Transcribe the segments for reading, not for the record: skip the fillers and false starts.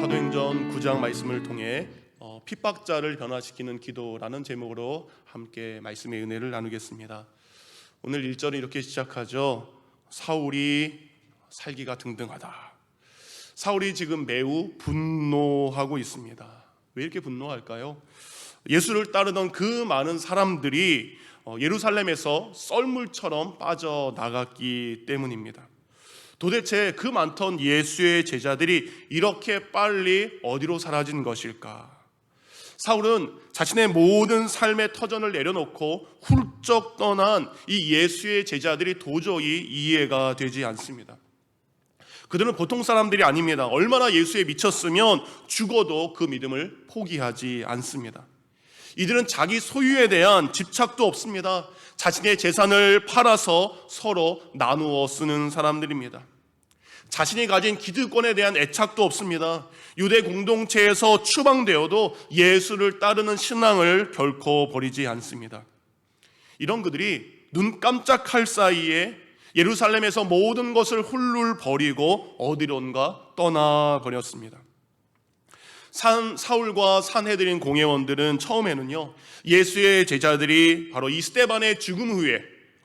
사도행전 9장 말씀을 통해 핍박자를 변화시키는 기도라는 제목으로 함께 말씀의 은혜를 나누겠습니다. 오늘 1절은 이렇게 시작하죠. 사울이 살기가 등등하다. 사울이 지금 매우 분노하고 있습니다. 왜 이렇게 분노할까요? 예수를 따르던 그 많은 사람들이 예루살렘에서 썰물처럼 빠져나갔기 때문입니다. 도대체 그 많던 예수의 제자들이 이렇게 빨리 어디로 사라진 것일까? 사울은 자신의 모든 삶의 터전을 내려놓고 훌쩍 떠난 이 예수의 제자들이 도저히 이해가 되지 않습니다. 그들은 보통 사람들이 아닙니다. 얼마나 예수에 미쳤으면 죽어도 그 믿음을 포기하지 않습니다. 이들은 자기 소유에 대한 집착도 없습니다. 자신의 재산을 팔아서 서로 나누어 쓰는 사람들입니다. 자신이 가진 기득권에 대한 애착도 없습니다. 유대 공동체에서 추방되어도 예수를 따르는 신앙을 결코 버리지 않습니다. 이런 그들이 눈 깜짝할 사이에 예루살렘에서 모든 것을 훌훌 버리고 어디론가 떠나버렸습니다. 사울과 산헤드린 공회원들은 처음에는요, 예수의 제자들이 바로 이 스데반의 죽음 후에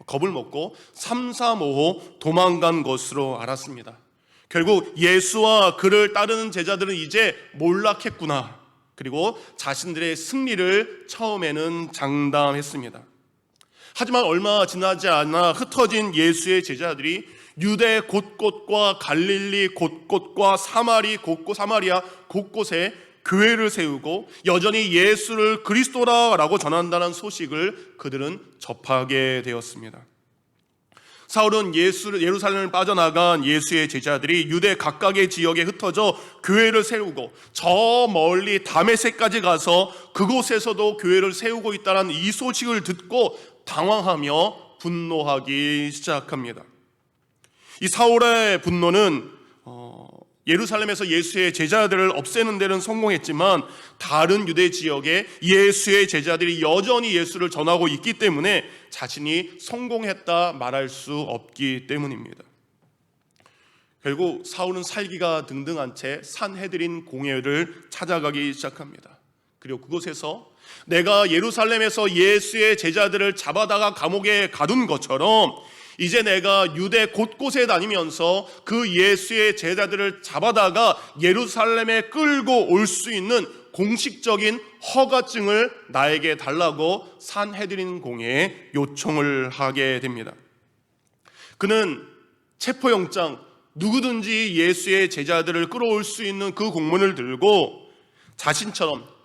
겁을 먹고 삼삼오오 도망간 것으로 알았습니다. 결국 예수와 그를 따르는 제자들은 이제 몰락했구나. 그리고 자신들의 승리를 처음에는 장담했습니다. 하지만 얼마 지나지 않아 흩어진 예수의 제자들이 유대 곳곳과 갈릴리 곳곳과 사마리아 곳곳에 교회를 세우고 여전히 예수를 그리스도라고 전한다는 소식을 그들은 접하게 되었습니다. 사울은 예루살렘을 빠져나간 예수의 제자들이 유대 각각의 지역에 흩어져 교회를 세우고 저 멀리 다메섹까지 가서 그곳에서도 교회를 세우고 있다는 이 소식을 듣고 당황하며 분노하기 시작합니다. 이 사울의 분노는 예루살렘에서 예수의 제자들을 없애는 데는 성공했지만 다른 유대 지역에 예수의 제자들이 여전히 예수를 전하고 있기 때문에 자신이 성공했다 말할 수 없기 때문입니다. 결국 사울은 살기가 등등한 채 산헤드린 공회를 찾아가기 시작합니다. 그리고 그곳에서 내가 예루살렘에서 예수의 제자들을 잡아다가 감옥에 가둔 것처럼 이제 내가 유대 곳곳에 다니면서 그 예수의 제자들을 잡아다가 예루살렘에 끌고 올 수 있는 공식적인 허가증을 나에게 달라고 산헤드린 공회에 요청을 하게 됩니다. 그는 체포영장, 누구든지 예수의 제자들을 끌어올 수 있는 그 공문을 들고 자신처럼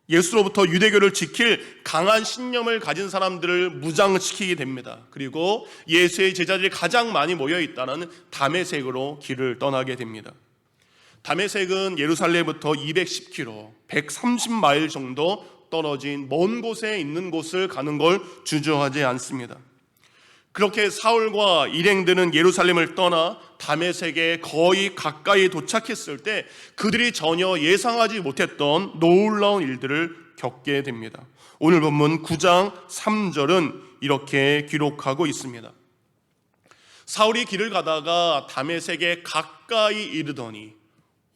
예수로부터 유대교를 지킬 강한 신념을 가진 사람들을 무장시키게 됩니다. 그리고 예수의 제자들이 가장 많이 모여있다는 다메섹으로 길을 떠나게 됩니다. 다메섹은 예루살렘부터 210km, 130마일 정도 떨어진 먼 곳에 있는 곳을 가는 걸 주저하지 않습니다. 그렇게 사울과 일행들은 예루살렘을 떠나 다메섹에 거의 가까이 도착했을 때 그들이 전혀 예상하지 못했던 놀라운 일들을 겪게 됩니다. 오늘 본문 9장 3절은 이렇게 기록하고 있습니다. 사울이 길을 가다가 다메섹에 가까이 이르더니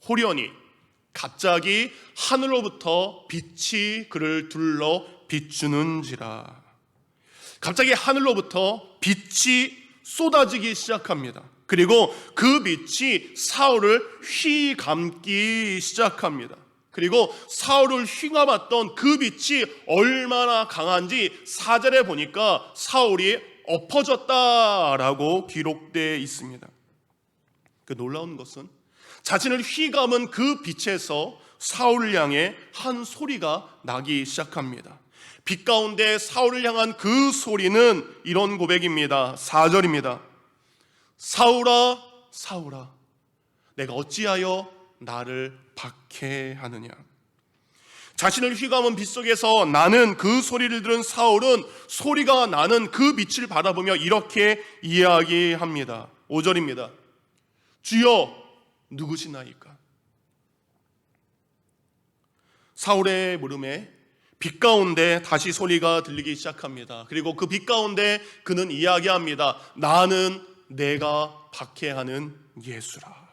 호련히 갑자기 하늘로부터 빛이 그를 둘러 비추는지라. 갑자기 하늘로부터 빛이 쏟아지기 시작합니다. 그리고 그 빛이 사울을 휘감기 시작합니다. 그리고 사울을 휘감았던 그 빛이 얼마나 강한지 4절에 보니까 사울이 엎어졌다라고 기록되어 있습니다. 그 놀라운 것은 자신을 휘감은 그 빛에서 사울을 향해 한 소리가 나기 시작합니다. 빛 가운데 사울을 향한 그 소리는 이런 고백입니다. 4절입니다. 사울아, 사울아, 내가 어찌하여 나를 박해하느냐. 자신을 휘감은 빛 속에서 나는 그 소리를 들은 사울은 소리가 나는 그 빛을 바라보며 이렇게 이야기합니다. 5절입니다. 주여, 누구시나이까? 사울의 물음에 빛 가운데 다시 소리가 들리기 시작합니다. 그리고 그 빛 가운데 그는 이야기합니다. 나는 내가 박해하는 예수라.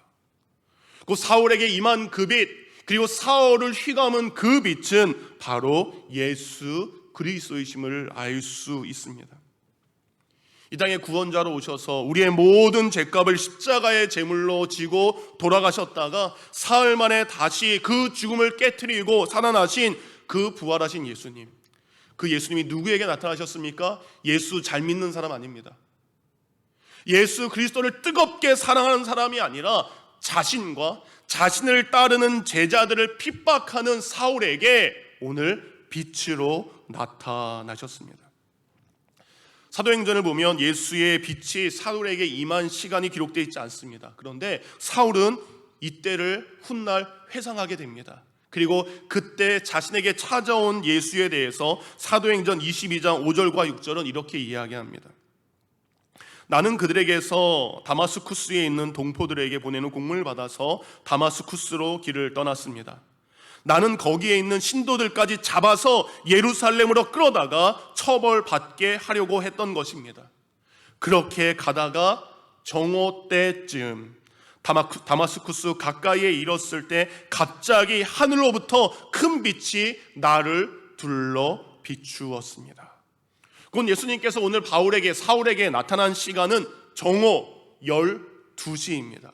그 사울에게 임한 그 빛, 그리고 사울을 휘감은 그 빛은 바로 예수 그리스도이심을 알 수 있습니다. 이 땅에 구원자로 오셔서 우리의 모든 죄값을 십자가의 제물로 지고 돌아가셨다가 사흘 만에 다시 그 죽음을 깨트리고 살아나신 그 부활하신 예수님, 그 예수님이 누구에게 나타나셨습니까? 예수 잘 믿는 사람 아닙니다. 예수 그리스도를 뜨겁게 사랑하는 사람이 아니라 자신과 자신을 따르는 제자들을 핍박하는 사울에게 오늘 빛으로 나타나셨습니다. 사도행전을 보면 예수의 빛이 사울에게 임한 시간이 기록되어 있지 않습니다. 그런데 사울은 이때를 훗날 회상하게 됩니다. 그리고 그때 자신에게 찾아온 예수에 대해서 사도행전 22장 5절과 6절은 이렇게 이야기합니다. 나는 그들에게서 다마스쿠스에 있는 동포들에게 보내는 공문을 받아서 다마스쿠스로 길을 떠났습니다. 나는 거기에 있는 신도들까지 잡아서 예루살렘으로 끌어다가 처벌받게 하려고 했던 것입니다. 그렇게 가다가 정오 때쯤 다마스쿠스 가까이에 이뤘을 때 갑자기 하늘로부터 큰 빛이 나를 둘러 비추었습니다. 그건 예수님께서 오늘 사울에게 나타난 시간은 정오 12시입니다.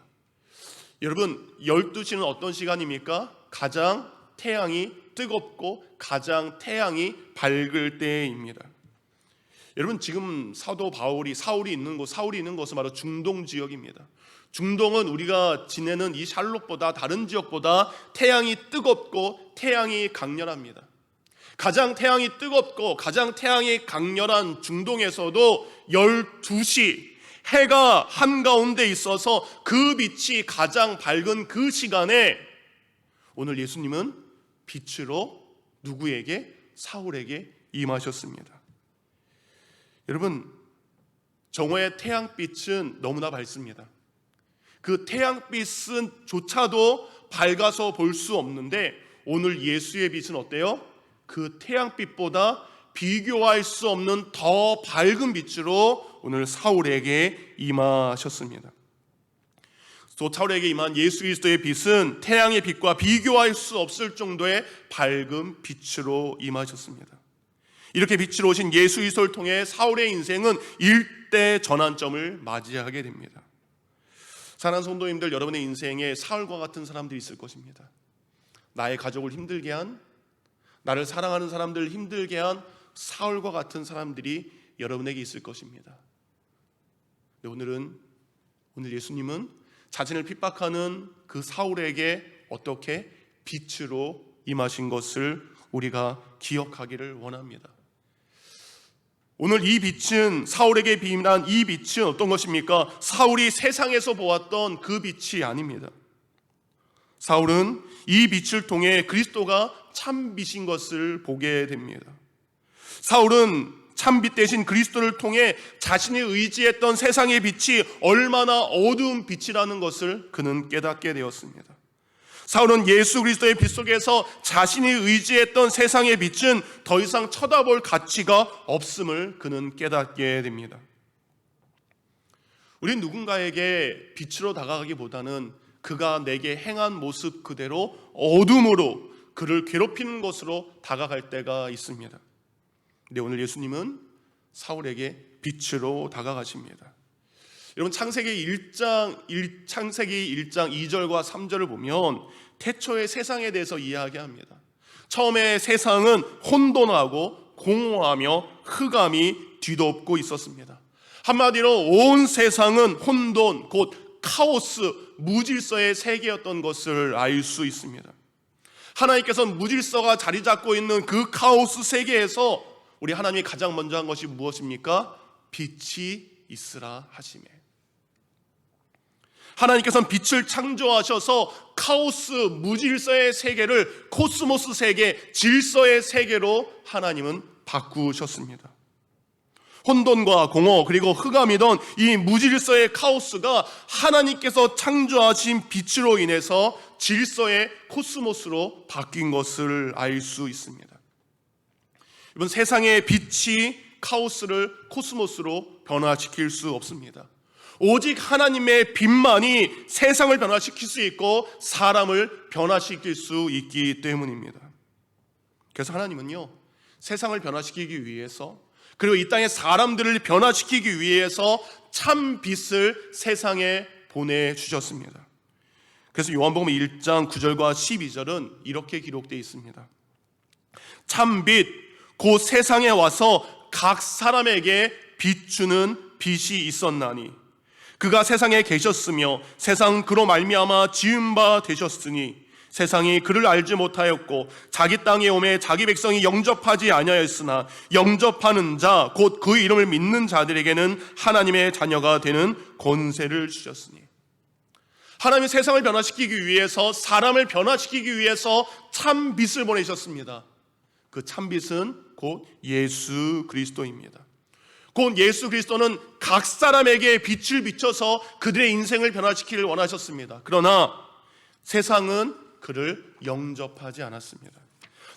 여러분, 12시는 어떤 시간입니까? 가장 태양이 뜨겁고 가장 태양이 밝을 때입니다. 여러분, 지금 사울이 있는 곳은 바로 중동 지역입니다. 중동은 우리가 지내는 이 샬롯보다, 다른 지역보다 태양이 뜨겁고 태양이 강렬합니다. 가장 태양이 뜨겁고 가장 태양이 강렬한 중동에서도 12시 해가 한가운데 있어서 그 빛이 가장 밝은 그 시간에 오늘 예수님은 빛으로 누구에게? 사울에게 임하셨습니다. 여러분, 정오의 태양빛은 너무나 밝습니다. 그 태양빛은 조차도 밝아서 볼 수 없는데 오늘 예수의 빛은 어때요? 그 태양빛보다 비교할 수 없는 더 밝은 빛으로 오늘 사울에게 임하셨습니다. 또 사울에게 임한 예수 그리스도의 빛은 태양의 빛과 비교할 수 없을 정도의 밝은 빛으로 임하셨습니다. 이렇게 빛으로 오신 예수 그리스도를 통해 사울의 인생은 일대 전환점을 맞이하게 됩니다. 사랑하는 성도님들, 여러분의 인생에 사울과 같은 사람들이 있을 것입니다. 나의 가족을 힘들게 한, 나를 사랑하는 사람들을 힘들게 한 사울과 같은 사람들이 여러분에게 있을 것입니다. 오늘 예수님은 자신을 핍박하는 그 사울에게 어떻게 빛으로 임하신 것을 우리가 기억하기를 원합니다. 오늘 이 빛은, 사울에게 비임한 이 빛은 어떤 것입니까? 사울이 세상에서 보았던 그 빛이 아닙니다. 사울은 이 빛을 통해 그리스도가 참 빛인 것을 보게 됩니다. 사울은 참빛 대신 그리스도를 통해 자신이 의지했던 세상의 빛이 얼마나 어두운 빛이라는 것을 그는 깨닫게 되었습니다. 사울은 예수 그리스도의 빛 속에서 자신이 의지했던 세상의 빛은 더 이상 쳐다볼 가치가 없음을 그는 깨닫게 됩니다. 우린 누군가에게 빛으로 다가가기보다는 그가 내게 행한 모습 그대로 어둠으로 그를 괴롭히는 것으로 다가갈 때가 있습니다. 근데 오늘 예수님은 사울에게 빛으로 다가가십니다. 여러분, 창세기 1장 2절과 3절을 보면 태초의 세상에 대해서 이야기합니다. 처음에 세상은 혼돈하고 공허하며 흑암이 뒤덮고 있었습니다. 한마디로 온 세상은 혼돈, 곧 카오스, 무질서의 세계였던 것을 알 수 있습니다. 하나님께서는 무질서가 자리 잡고 있는 그 카오스 세계에서 우리 하나님이 가장 먼저 한 것이 무엇입니까? 빛이 있으라 하시매. 하나님께서는 빛을 창조하셔서 카오스, 무질서의 세계를 코스모스 세계, 질서의 세계로 하나님은 바꾸셨습니다. 혼돈과 공허 그리고 흑암이던 이 무질서의 카오스가 하나님께서 창조하신 빛으로 인해서 질서의 코스모스로 바뀐 것을 알 수 있습니다. 이번 세상의 빛이 카오스를 코스모스로 변화시킬 수 없습니다. 오직 하나님의 빛만이 세상을 변화시킬 수 있고 사람을 변화시킬 수 있기 때문입니다. 그래서 하나님은요, 세상을 변화시키기 위해서, 그리고 이 땅의 사람들을 변화시키기 위해서 참 빛을 세상에 보내주셨습니다. 그래서 요한복음 1장 9절과 12절은 이렇게 기록되어 있습니다. 참 빛, 곧 세상에 와서 각 사람에게 비추는 빛이 있었나니 그가 세상에 계셨으며 세상 그로 말미암아 지은 바 되셨으니 세상이 그를 알지 못하였고 자기 땅에 오매 자기 백성이 영접하지 아니하였으나 영접하는 자 곧 그 이름을 믿는 자들에게는 하나님의 자녀가 되는 권세를 주셨으니, 하나님이 세상을 변화시키기 위해서, 사람을 변화시키기 위해서 참 빛을 보내셨습니다. 그 참 빛은 곧 예수 그리스도입니다. 곧 예수 그리스도는 각 사람에게 빛을 비춰서 그들의 인생을 변화시키기를 원하셨습니다. 그러나 세상은 그를 영접하지 않았습니다.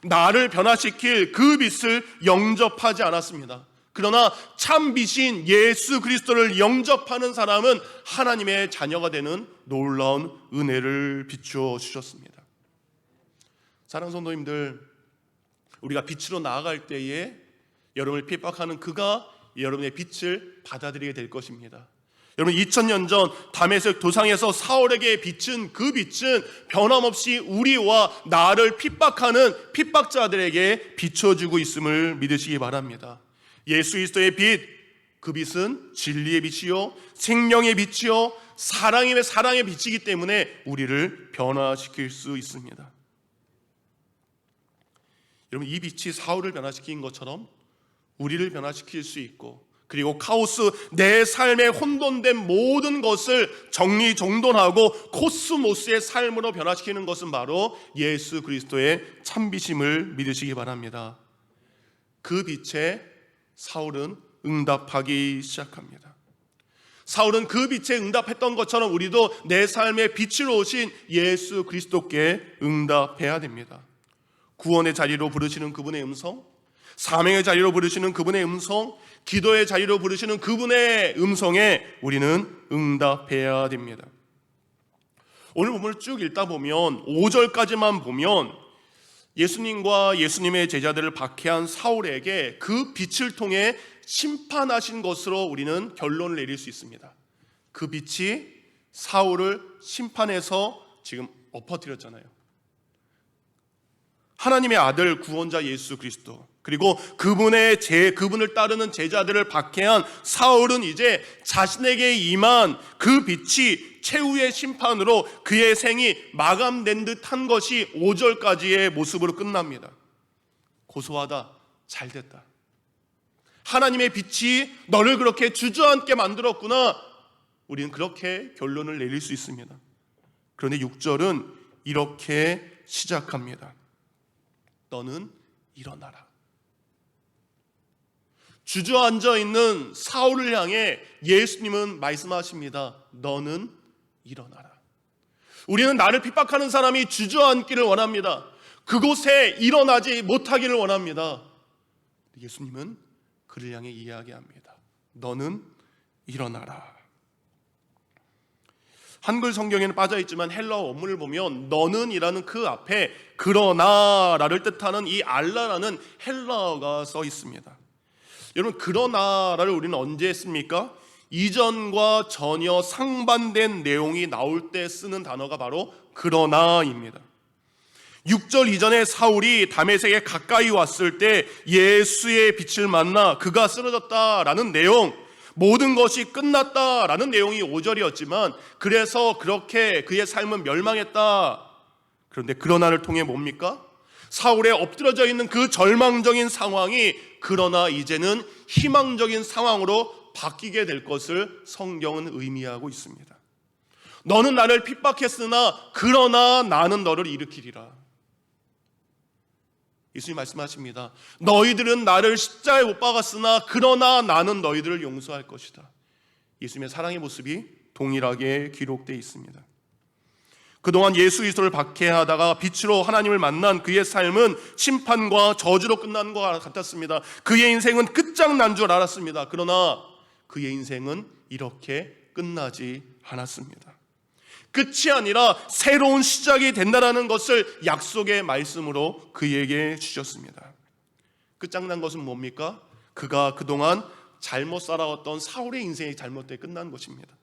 나를 변화시킬 그 빛을 영접하지 않았습니다. 그러나 참 빛인 예수 그리스도를 영접하는 사람은 하나님의 자녀가 되는 놀라운 은혜를 비추어 주셨습니다. 사랑하는 성도님들, 우리가 빛으로 나아갈 때에 여러분을 핍박하는 그가 여러분의 빛을 받아들이게 될 것입니다. 여러분, 2000년 전 다메섹 도상에서 사울에게 비춘 그 빛은 변함없이 우리와 나를 핍박하는 핍박자들에게 비춰주고 있음을 믿으시기 바랍니다. 예수 그리스도의 빛, 그 빛은 진리의 빛이요 생명의 빛이요 사랑의 빛이기 때문에 우리를 변화시킬 수 있습니다. 여러분, 이 빛이 사울을 변화시킨 것처럼 우리를 변화시킬 수 있고, 그리고 카오스, 내 삶에 혼돈된 모든 것을 정리정돈하고 코스모스의 삶으로 변화시키는 것은 바로 예수 그리스도의 참빛임을 믿으시기 바랍니다. 그 빛에 사울은 응답하기 시작합니다. 사울은 그 빛에 응답했던 것처럼 우리도 내 삶의 빛으로 오신 예수 그리스도께 응답해야 됩니다. 구원의 자리로 부르시는 그분의 음성, 사명의 자리로 부르시는 그분의 음성, 기도의 자리로 부르시는 그분의 음성에 우리는 응답해야 됩니다. 오늘 본문을 쭉 읽다 보면 5절까지만 보면 예수님과 예수님의 제자들을 박해한 사울에게 그 빛을 통해 심판하신 것으로 우리는 결론을 내릴 수 있습니다. 그 빛이 사울을 심판해서 지금 엎어뜨렸잖아요. 하나님의 아들 구원자 예수 그리스도, 그리고 그분을 따르는 제자들을 박해한 사울은 이제 자신에게 임한 그 빛이 최후의 심판으로 그의 생이 마감된 듯한 것이 5절까지의 모습으로 끝납니다. 고소하다, 잘됐다. 하나님의 빛이 너를 그렇게 주저앉게 만들었구나. 우리는 그렇게 결론을 내릴 수 있습니다. 그런데 6절은 이렇게 시작합니다. 너는 일어나라. 주저앉아 있는 사울을 향해 예수님은 말씀하십니다. 너는 일어나라. 우리는 나를 핍박하는 사람이 주저앉기를 원합니다. 그곳에 일어나지 못하기를 원합니다. 예수님은 그를 향해 이야기합니다. 너는 일어나라. 한글 성경에는 빠져있지만 헬라어 원문을 보면 너는 이라는 그 앞에 그러나라를 뜻하는 이 알라라는 헬라어가 써 있습니다. 여러분, 그러나라를 우리는 언제 했습니까? 이전과 전혀 상반된 내용이 나올 때 쓰는 단어가 바로 그러나입니다. 6절 이전에 사울이 다메섹에 가까이 왔을 때 예수의 빛을 만나 그가 쓰러졌다라는 내용, 모든 것이 끝났다라는 내용이 5절이었지만 그래서 그렇게 그의 삶은 멸망했다. 그런데 그러나를 통해 뭡니까? 사울의 엎드려져 있는 그 절망적인 상황이 그러나 이제는 희망적인 상황으로 바뀌게 될 것을 성경은 의미하고 있습니다. 너는 나를 핍박했으나 그러나 나는 너를 일으키리라. 예수님 말씀하십니다. 너희들은 나를 십자가에 못 박았으나 그러나 나는 너희들을 용서할 것이다. 예수님의 사랑의 모습이 동일하게 기록되어 있습니다. 그동안 예수 그리스도를 박해하다가 빛으로 하나님을 만난 그의 삶은 심판과 저주로 끝나는 것 같았습니다. 그의 인생은 끝장난 줄 알았습니다. 그러나 그의 인생은 이렇게 끝나지 않았습니다. 끝이 아니라 새로운 시작이 된다라는 것을 약속의 말씀으로 그에게 주셨습니다. 끝장난 것은 뭡니까? 그가 그동안 잘못 살아왔던 사울의 인생이 잘못되어 끝난 것입니다.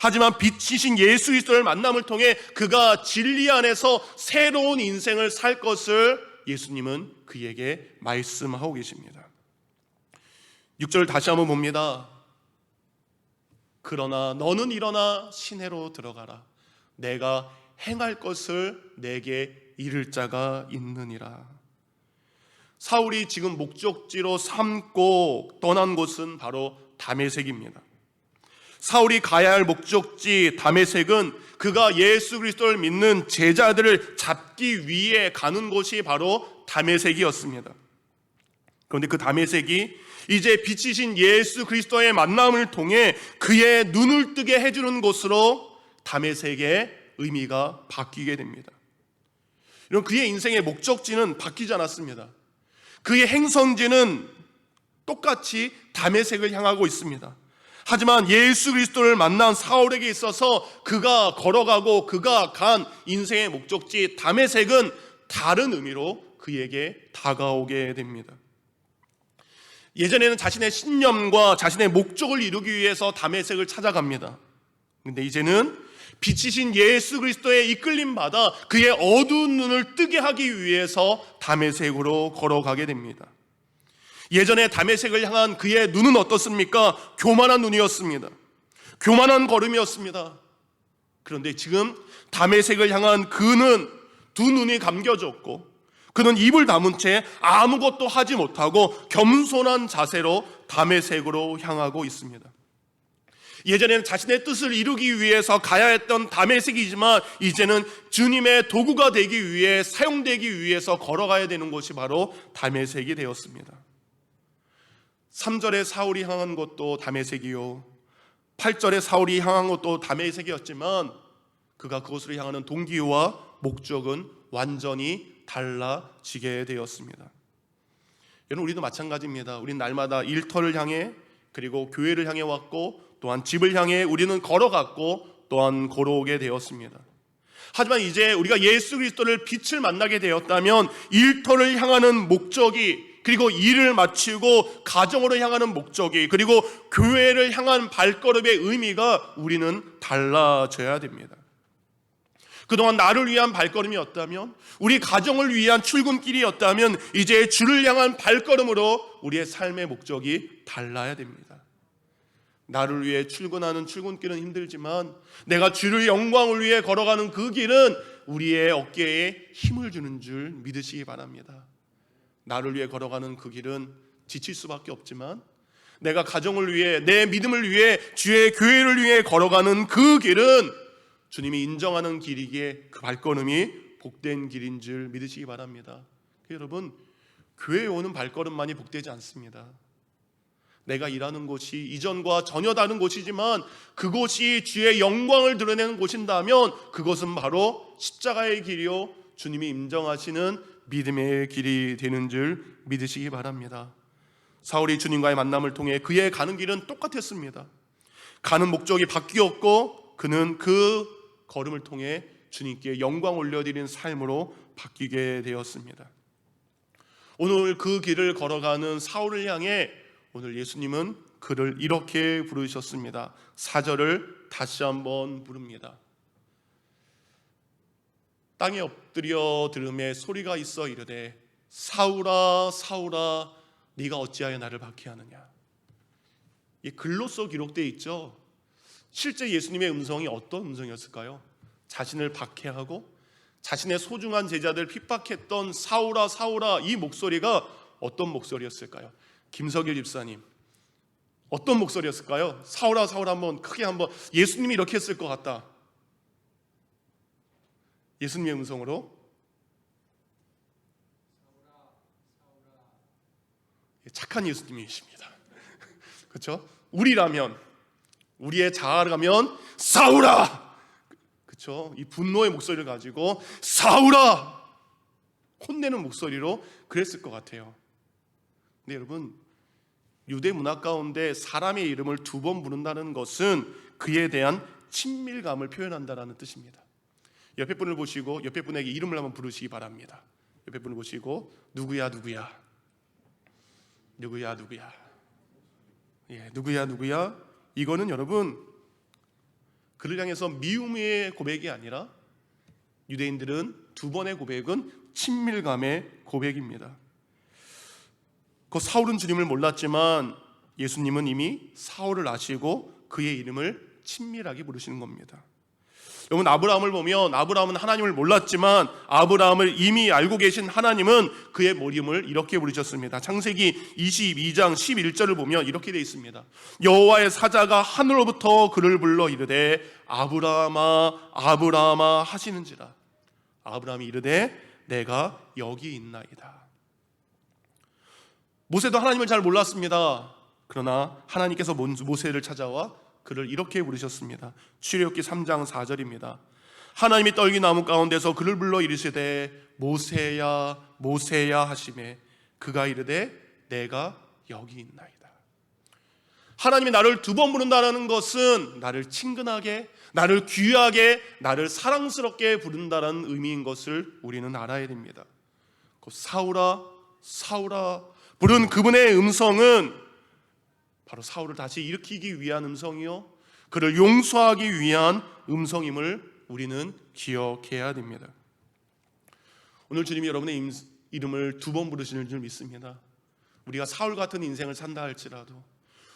하지만 빛이신 예수 그리스도를 만남을 통해 그가 진리 안에서 새로운 인생을 살 것을 예수님은 그에게 말씀하고 계십니다. 6절 다시 한번 봅니다. 그러나 너는 일어나 시내로 들어가라. 내가 행할 것을 내게 이를 자가 있느니라. 사울이 지금 목적지로 삼고 떠난 곳은 바로 다메섹입니다. 사울이 가야 할 목적지 다메섹은 그가 예수 그리스도를 믿는 제자들을 잡기 위해 가는 곳이 바로 다메섹이었습니다. 그런데 그 다메섹이 이제 빛이신 예수 그리스도의 만남을 통해 그의 눈을 뜨게 해주는 곳으로 다메섹의 의미가 바뀌게 됩니다. 이런 그의 인생의 목적지는 바뀌지 않았습니다. 그의 행선지는 똑같이 다메섹을 향하고 있습니다. 하지만 예수 그리스도를 만난 사울에게 있어서 그가 걸어가고 그가 간 인생의 목적지 다메섹은 다른 의미로 그에게 다가오게 됩니다. 예전에는 자신의 신념과 자신의 목적을 이루기 위해서 다메섹을 찾아갑니다. 그런데 이제는 빛이신 예수 그리스도의 이끌림 받아 그의 어두운 눈을 뜨게 하기 위해서 다메섹으로 걸어가게 됩니다. 예전에 다메섹을 향한 그의 눈은 어떻습니까? 교만한 눈이었습니다. 교만한 걸음이었습니다. 그런데 지금 다메섹을 향한 그는 두 눈이 감겨졌고 그는 입을 다문 채 아무것도 하지 못하고 겸손한 자세로 다메섹으로 향하고 있습니다. 예전에는 자신의 뜻을 이루기 위해서 가야 했던 다메섹이지만 이제는 주님의 도구가 되기 위해 사용되기 위해서 걸어가야 되는 곳이 바로 다메섹이 되었습니다. 3절에 사울이 향한 곳도 다메섹이요 8절에 사울이 향한 곳도 다메섹이었지만 그가 그곳으로 향하는 동기와 목적은 완전히 달라지게 되었습니다. 여러분, 우리도 마찬가지입니다. 우리는 날마다 일터를 향해 그리고 교회를 향해 왔고 또한 집을 향해 우리는 걸어갔고 또한 걸어오게 되었습니다. 하지만 이제 우리가 예수 그리스도를 빛을 만나게 되었다면 일터를 향하는 목적이 그리고 일을 마치고 가정으로 향하는 목적이 그리고 교회를 향한 발걸음의 의미가 우리는 달라져야 됩니다. 그동안 나를 위한 발걸음이었다면 우리 가정을 위한 출근길이었다면 이제 주를 향한 발걸음으로 우리의 삶의 목적이 달라야 됩니다. 나를 위해 출근하는 출근길은 힘들지만 내가 주를 영광을 위해 걸어가는 그 길은 우리의 어깨에 힘을 주는 줄 믿으시기 바랍니다. 나를 위해 걸어가는 그 길은 지칠 수밖에 없지만 내가 가정을 위해 내 믿음을 위해 주의 교회를 위해 걸어가는 그 길은 주님이 인정하는 길이기에 그 발걸음이 복된 길인 줄 믿으시기 바랍니다. 여러분, 교회에 오는 발걸음만이 복되지 않습니다. 내가 일하는 곳이 이전과 전혀 다른 곳이지만 그곳이 주의 영광을 드러내는 곳인다면 그것은 바로 십자가의 길이요 주님이 인정하시는 믿음의 길이 되는 줄 믿으시기 바랍니다. 사울이 주님과의 만남을 통해 그의 가는 길은 똑같았습니다. 가는 목적이 바뀌었고 그는 그 걸음을 통해 주님께 영광 올려드리는 삶으로 바뀌게 되었습니다. 오늘 그 길을 걸어가는 사울을 향해 오늘 예수님은 그를 이렇게 부르셨습니다. 4절을 다시 한번 부릅니다. 땅에 엎드려 들음에 소리가 있어 이르되 사울아 사울아 네가 어찌하여 나를 박해하느냐. 이 글로써 기록되어 있죠. 실제 예수님의 음성이 어떤 음성이었을까요? 자신을 박해하고 자신의 소중한 제자들 핍박했던 사울아 사울아 이 목소리가 어떤 목소리였을까요? 김석일 집사님 어떤 목소리였을까요? 사울아 사울아 한번 크게 한번 예수님이 이렇게 했을 것 같다. 예수님의 음성으로 착한 예수님이십니다. 그렇죠? 우리라면 우리의 자아라면 사울아, 그렇죠? 이 분노의 목소리를 가지고 사울아 혼내는 목소리로 그랬을 것 같아요. 근데 여러분 유대 문화 가운데 사람의 이름을 두 번 부른다는 것은 그에 대한 친밀감을 표현한다는 뜻입니다. 옆에 분을 보시고 옆에 분에게 이름을 한번 부르시기 바랍니다. 옆에 분을 보시고 누구야 누구야 누구야 누구야, 예, 누구야 누구야. 이거는 여러분 그를 향해서 미움의 고백이 아니라 유대인들은 두 번의 고백은 친밀감의 고백입니다. 그 사울은 주님을 몰랐지만 예수님은 이미 사울을 아시고 그의 이름을 친밀하게 부르시는 겁니다. 여러분, 아브라함을 보면 아브라함은 하나님을 몰랐지만 아브라함을 이미 알고 계신 하나님은 그의 이름을 이렇게 부르셨습니다. 창세기 22장 11절을 보면 이렇게 되어 있습니다. 여호와의 사자가 하늘로부터 그를 불러 이르되 아브라함아 아브라함아 하시는지라. 아브라함이 이르되 내가 여기 있나이다. 모세도 하나님을 잘 몰랐습니다. 그러나 하나님께서 모세를 찾아와 그를 이렇게 부르셨습니다. 출애굽기 3장 4절입니다. 하나님이 떨기나무 가운데서 그를 불러 이르시되 모세야 모세야 하시매 그가 이르되 내가 여기 있나이다. 하나님이 나를 두 번 부른다는 것은 나를 친근하게, 나를 귀하게, 나를 사랑스럽게 부른다는 의미인 것을 우리는 알아야 됩니다. 사울아 사울아 부른 그분의 음성은 바로 사울을 다시 일으키기 위한 음성이요, 그를 용서하기 위한 음성임을 우리는 기억해야 됩니다. 오늘 주님이 여러분의 이름을 두 번 부르시는 줄 믿습니다. 우리가 사울 같은 인생을 산다 할지라도,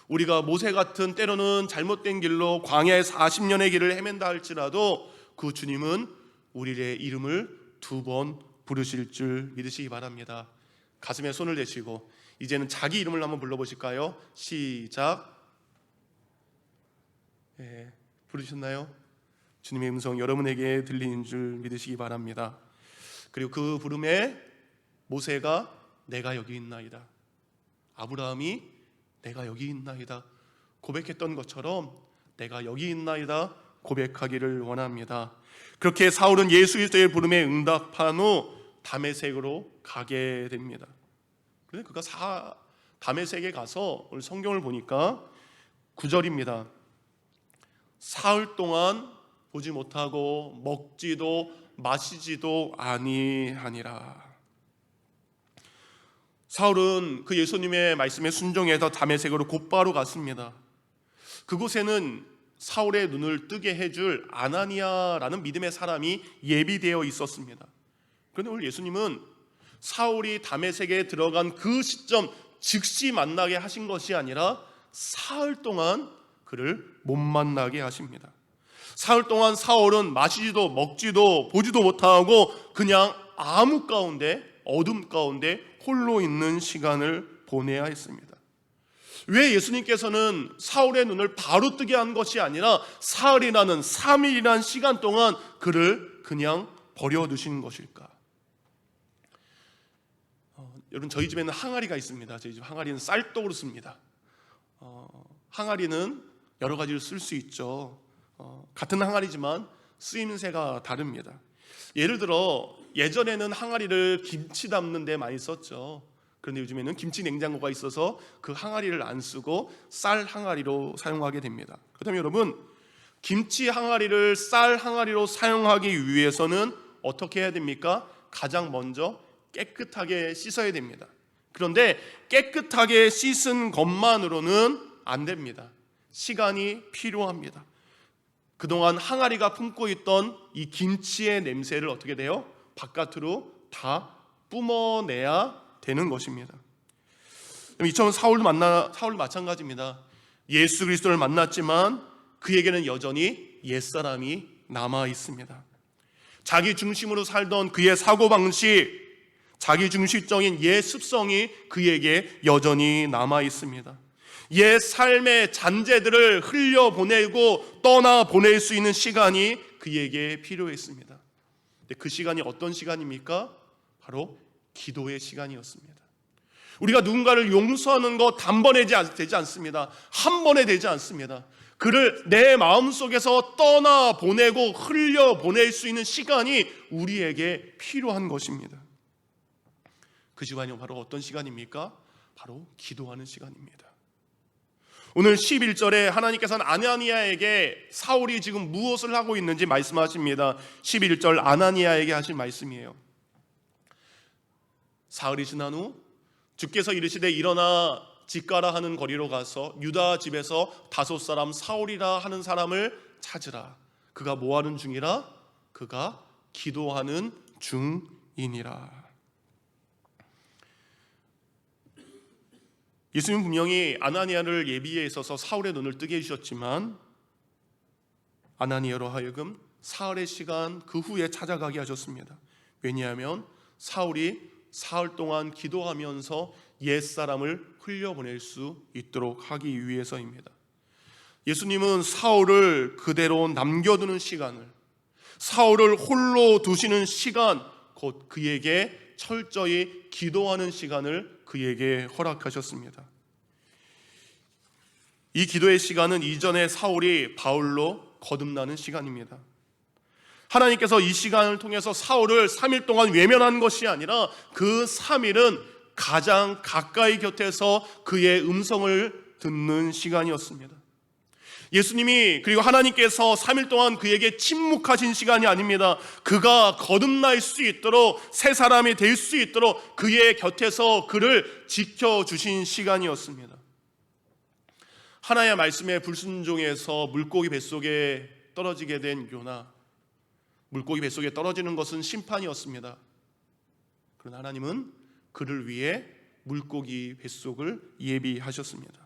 우리가 모세 같은 때로는 잘못된 길로 광야의 40년의 길을 헤맨다 할지라도 그 주님은 우리의 이름을 두 번 부르실 줄 믿으시기 바랍니다. 가슴에 손을 대시고 이제는 자기 이름을 한번 불러보실까요? 시작. 예, 부르셨나요? 주님의 음성 여러분에게 들리는 줄 믿으시기 바랍니다. 그리고 그 부름에 모세가 내가 여기 있나이다, 아브라함이 내가 여기 있나이다 고백했던 것처럼 내가 여기 있나이다 고백하기를 원합니다. 그렇게 사울은 예수 그리스도의 부름에 응답한 후 다메섹으로 가게 됩니다. 그런데 그가 다메섹에 가서 오늘 성경을 보니까 9절입니다. 사흘 동안 보지 못하고 먹지도 마시지도 아니하니라. 사울은 그 예수님의 말씀에 순종해서 다메섹으로 곧바로 갔습니다. 그곳에는 사울의 눈을 뜨게 해줄 아나니아라는 믿음의 사람이 예비되어 있었습니다. 그런데 오늘 예수님은 사울이 다메섹에 들어간 그 시점 즉시 만나게 하신 것이 아니라 사흘 동안 그를 못 만나게 하십니다. 사흘 동안 사울은 마시지도 먹지도 보지도 못하고 그냥 암흑 가운데, 어둠 가운데 홀로 있는 시간을 보내야 했습니다. 왜 예수님께서는 사울의 눈을 바로 뜨게 한 것이 아니라 사흘이라는 3일이라는 시간 동안 그를 그냥 버려두신 것일까? 여러분, 저희 집에는 항아리가 있습니다. 저희 집 항아리는 쌀떡으로 씁니다. 항아리는 여러 가지로 쓸 수 있죠. 같은 항아리지만 쓰임새가 다릅니다. 예를 들어 예전에는 항아리를 김치 담는 데 많이 썼죠. 그런데 요즘에는 김치 냉장고가 있어서 그 항아리를 안 쓰고 쌀 항아리로 사용하게 됩니다. 그렇다면 여러분, 김치 항아리를 쌀 항아리로 사용하기 위해서는 어떻게 해야 됩니까? 가장 먼저 깨끗하게 씻어야 됩니다. 그런데 깨끗하게 씻은 것만으로는 안 됩니다. 시간이 필요합니다. 그동안 항아리가 품고 있던 이 김치의 냄새를 어떻게 돼요? 바깥으로 다 뿜어내야 되는 것입니다. 이처럼 사울도 마찬가지입니다. 예수 그리스도를 만났지만 그에게는 여전히 옛사람이 남아 있습니다. 자기 중심으로 살던 그의 사고방식, 자기 중심적인 옛 습성이 그에게 여전히 남아 있습니다. 옛 삶의 잔재들을 흘려보내고 떠나보낼 수 있는 시간이 그에게 필요했습니다. 근데 그 시간이 어떤 시간입니까? 바로 기도의 시간이었습니다. 우리가 누군가를 용서하는 것 단번에 되지 않습니다. 한 번에 되지 않습니다. 그를 내 마음속에서 떠나보내고 흘려보낼 수 있는 시간이 우리에게 필요한 것입니다. 그 시간이 바로 어떤 시간입니까? 바로 기도하는 시간입니다. 오늘 11절에 하나님께서는 아나니아에게 사울이 지금 무엇을 하고 있는지 말씀하십니다. 11절 아나니아에게 하신 말씀이에요. 사흘이 지난 후 주께서 이르시되 일어나 집가라 하는 거리로 가서 유다 집에서 5 사울이라 하는 사람을 찾으라. 그가 뭐하는 중이라? 그가 기도하는 중이니라. 예수님은 분명히 아나니아를 예비에 있어서 사울의 눈을 뜨게 해주셨지만 아나니아로 하여금 사흘의 시간 그 후에 찾아가게 하셨습니다. 왜냐하면 사울이 사흘 동안 기도하면서 옛사람을 흘려보낼 수 있도록 하기 위해서입니다. 예수님은 사울을 그대로 남겨두는 시간을, 사울을 홀로 두시는 시간, 곧 그에게 철저히 기도하는 시간을 그에게 허락하셨습니다. 이 기도의 시간은 이전에 사울이 바울로 거듭나는 시간입니다. 하나님께서 이 시간을 통해서 사울을 3일 동안 외면한 것이 아니라 그 3일은 가장 가까이 곁에서 그의 음성을 듣는 시간이었습니다. 예수님이 그리고 하나님께서 3일 동안 그에게 침묵하신 시간이 아닙니다. 그가 거듭날 수 있도록 새 사람이 될 수 있도록 그의 곁에서 그를 지켜주신 시간이었습니다. 하나님의 말씀에 불순종해서 물고기 뱃속에 떨어지게 된 요나, 물고기 뱃속에 떨어지는 것은 심판이었습니다. 그러나 하나님은 그를 위해 물고기 뱃속을 예비하셨습니다.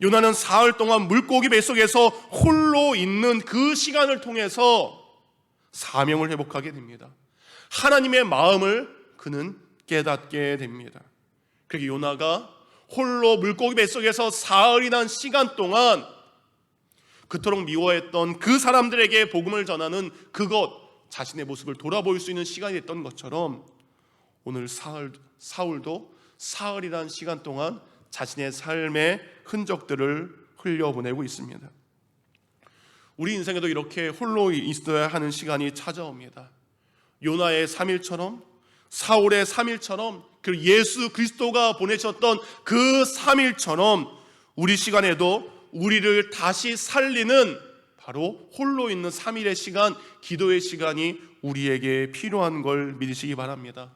요나는 사흘 동안 물고기 뱃속에서 홀로 있는 그 시간을 통해서 사명을 회복하게 됩니다. 하나님의 마음을 그는 깨닫게 됩니다. 그렇게 요나가 홀로 물고기 뱃속에서 사흘이란 시간 동안 그토록 미워했던 그 사람들에게 복음을 전하는 그것, 자신의 모습을 돌아볼 수 있는 시간이 됐던 것처럼 오늘 사울도 사흘이란 시간 동안 자신의 삶의 흔적들을 흘려보내고 있습니다. 우리 인생에도 이렇게 홀로 있어야 하는 시간이 찾아옵니다. 요나의 3일처럼, 사울의 3일처럼, 그리고 예수 그리스도가 보내셨던 그 3일처럼 우리 시간에도 우리를 다시 살리는 바로 홀로 있는 3일의 시간, 기도의 시간이 우리에게 필요한 걸 믿으시기 바랍니다.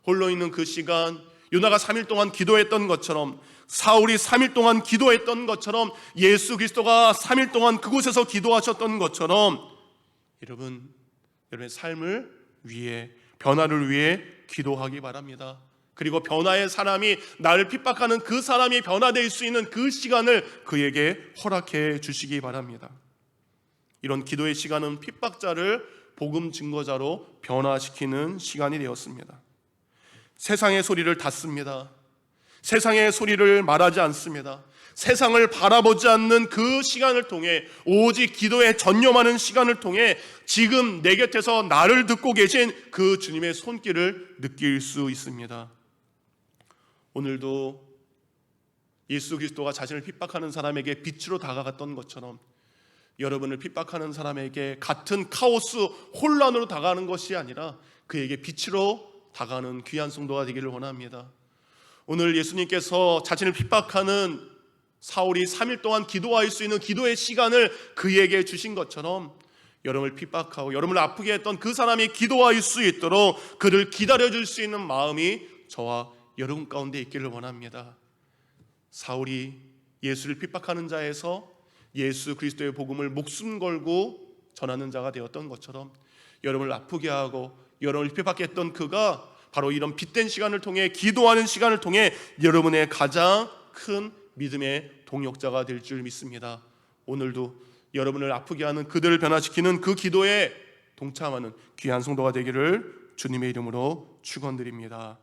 홀로 있는 그 시간, 요나가 3일 동안 기도했던 것처럼, 사울이 3일 동안 기도했던 것처럼, 예수 그리스도가 3일 동안 그곳에서 기도하셨던 것처럼 여러분의 삶을 위해, 변화를 위해 기도하기 바랍니다. 그리고 변화의 사람이, 나를 핍박하는 그 사람이 변화될 수 있는 그 시간을 그에게 허락해 주시기 바랍니다. 이런 기도의 시간은 핍박자를 복음 증거자로 변화시키는 시간이 되었습니다. 세상의 소리를 닫습니다. 세상의 소리를 말하지 않습니다. 세상을 바라보지 않는 그 시간을 통해, 오직 기도에 전념하는 시간을 통해 지금 내 곁에서 나를 듣고 계신 그 주님의 손길을 느낄 수 있습니다. 오늘도 예수 그리스도가 자신을 핍박하는 사람에게 빛으로 다가갔던 것처럼 여러분을 핍박하는 사람에게 같은 카오스, 혼란으로 다가가는 것이 아니라 그에게 빛으로 다가가는 귀한 성도가 되기를 원합니다. 오늘 예수님께서 자신을 핍박하는 사울이 3일 동안 기도할 수 있는 기도의 시간을 그에게 주신 것처럼 여러분을 핍박하고 여러분을 아프게 했던 그 사람이 기도할 수 있도록 그를 기다려줄 수 있는 마음이 저와 여러분 가운데 있기를 원합니다. 사울이 예수를 핍박하는 자에서 예수 그리스도의 복음을 목숨 걸고 전하는 자가 되었던 것처럼 여러분을 아프게 하고 여러분을 핍박했던 그가 바로 이런 빛된 시간을 통해, 기도하는 시간을 통해 여러분의 가장 큰 믿음의 동역자가 될 줄 믿습니다. 오늘도 여러분을 아프게 하는 그들을 변화시키는 그 기도에 동참하는 귀한 성도가 되기를 주님의 이름으로 축원드립니다.